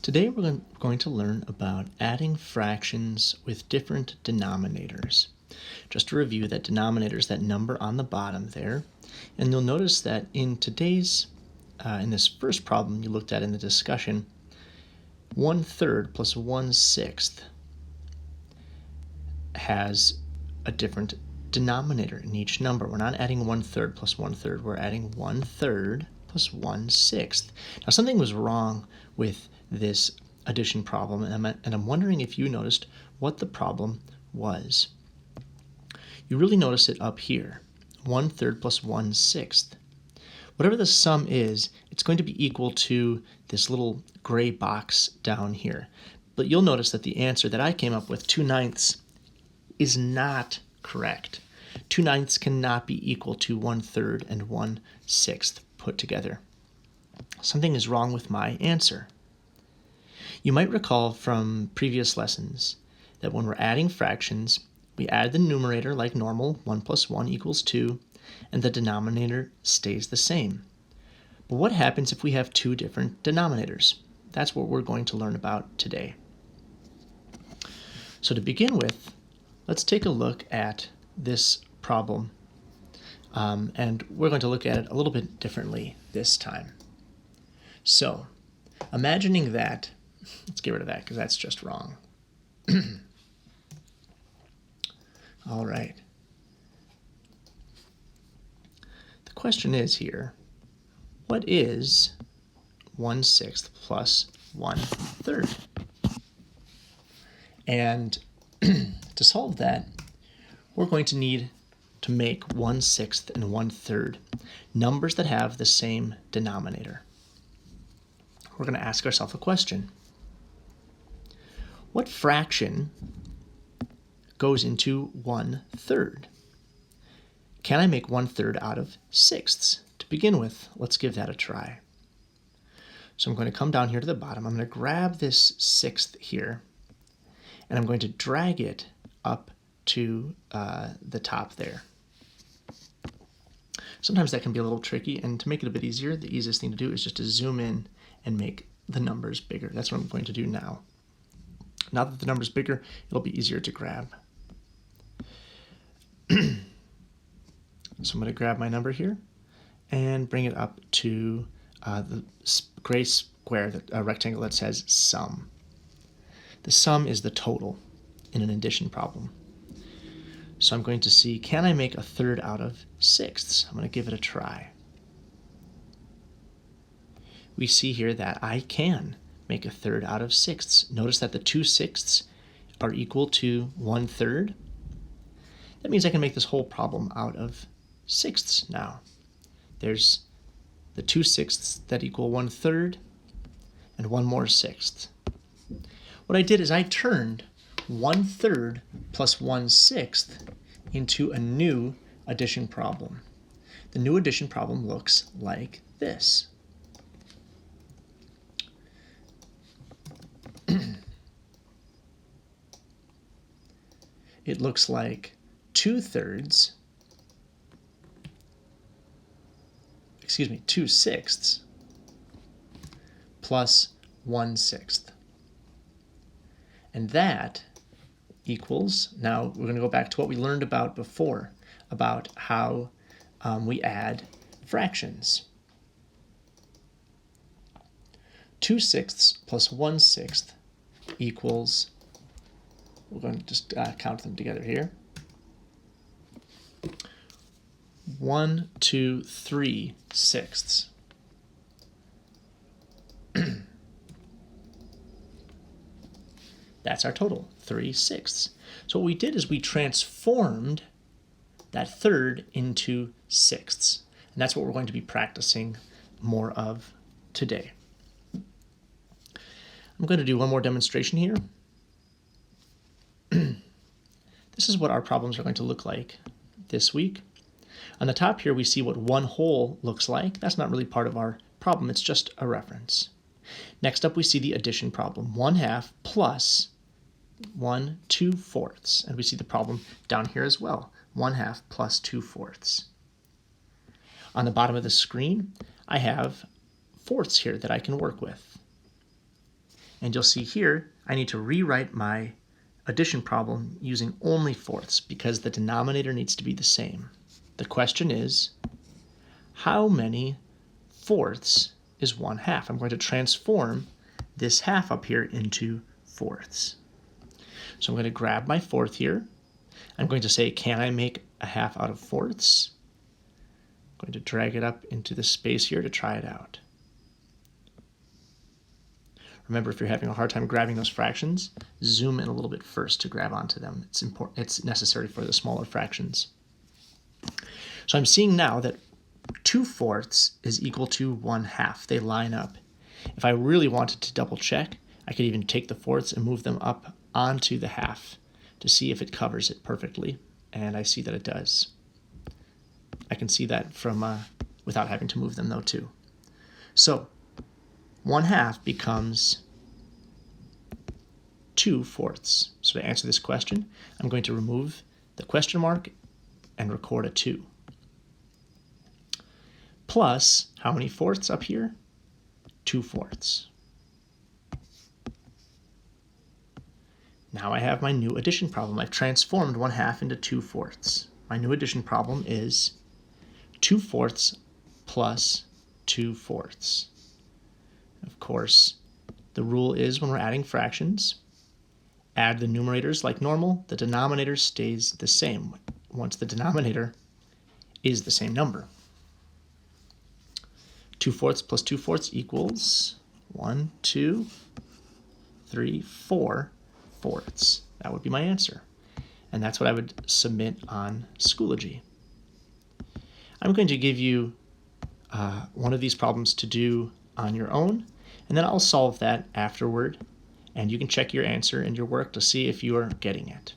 Today we're going to learn about adding fractions with different denominators. Just to review, that denominator is that number on the bottom there. And you'll notice that in this first problem you looked at in the discussion, 1/3 plus 1/6 has a different denominator in each number. We're not adding 1/3 plus 1/3, we're adding 1/3 plus 1/6. Now something was wrong with this addition problem, and I'm wondering if you noticed what the problem was. You really notice it up here, 1/3 plus 1/6. Whatever the sum is, it's going to be equal to this little gray box down here. But you'll notice that the answer that I came up with, 2/9, is not correct. 2/9 cannot be equal to 1/3 and 1/6 put together. Something is wrong with my answer. You might recall from previous lessons that when we're adding fractions, we add the numerator like normal, 1 plus 1 equals 2, and the denominator stays the same. But what happens if we have two different denominators? That's what we're going to learn about today. So to begin with, let's take a look at this problem, and we're going to look at it a little bit differently this time. So, imagining that, let's get rid of that because that's just wrong. All right. The question is here, what is 1/6 plus 1/3? And to solve that, we're going to need to make 1/6 and 1/3 numbers that have the same denominator. We're going to ask ourselves a question. What fraction goes into 1/3? Can I make 1/3 out of 6ths? To begin with, let's give that a try. So I'm going to come down here to the bottom. I'm going to grab this 6th here, and I'm going to drag it up to the top there. Sometimes that can be a little tricky, and to make it a bit easier, the easiest thing to do is just to zoom in and make the numbers bigger. That's what I'm going to do now. Now that the number's bigger, it'll be easier to grab. So I'm going to grab my number here and bring it up to the gray square, a rectangle that says sum. The sum is the total in an addition problem. So I'm going to see, can I make 1/3 out of 6ths? I'm going to give it a try. We see here that I can make 1/3 out of 6ths. Notice that the 2/6 are equal to 1/3. That means I can make this whole problem out of 6ths now. There's the 2/6 that equal 1/3 and one more 6th. What I did is I turned 1/3 plus 1/6 into a new addition problem. The new addition problem looks like this. It looks like 2/6 plus 1/6. And that equals, now we're going to go back to what we learned about before, about how we add fractions. 2/6 plus 1/6 equals, we're going to just count them together here, 1, 2, 3/6. That's our total, 3/6. So what we did is we transformed that third into 6ths. And that's what we're going to be practicing more of today. I'm going to do one more demonstration here. This is what our problems are going to look like this week. On the top here, we see what 1/2 looks like. That's not really part of our problem, it's just a reference. Next up, we see the addition problem, 1/2 plus 1 2/4. And we see the problem down here as well, 1/2 plus 2/4. On the bottom of the screen, I have fourths here that I can work with. And you'll see here, I need to rewrite my addition problem using only fourths because the denominator needs to be the same. The question is, how many fourths is 1/2? I'm going to transform this half up here into fourths. So I'm going to grab my fourth here. I'm going to say, can I make a half out of fourths? I'm going to drag it up into the space here to try it out. Remember, if you're having a hard time grabbing those fractions, zoom in a little bit first to grab onto them. It's necessary for the smaller fractions. So I'm seeing now that 2/4 is equal to 1/2. They line up. If I really wanted to double check, I could even take the fourths and move them up onto the half to see if it covers it perfectly, and I see that it does. I can see that from without having to move them though too. So 1/2 becomes 2/4. So to answer this question, I'm going to remove the question mark and record a 2. Plus, how many fourths up here? 2/4. Now I have my new addition problem. I've transformed 1/2 into 2/4. My new addition problem is 2/4 plus 2/4. Of course, the rule is when we're adding fractions, add the numerators like normal, the denominator stays the same once the denominator is the same number. 2/4 plus 2/4 equals 1, 2, 3, 4 fourths. That would be my answer. And that's what I would submit on Schoology. I'm going to give you one of these problems to do on your own, and then I'll solve that afterward, and you can check your answer and your work to see if you are getting it.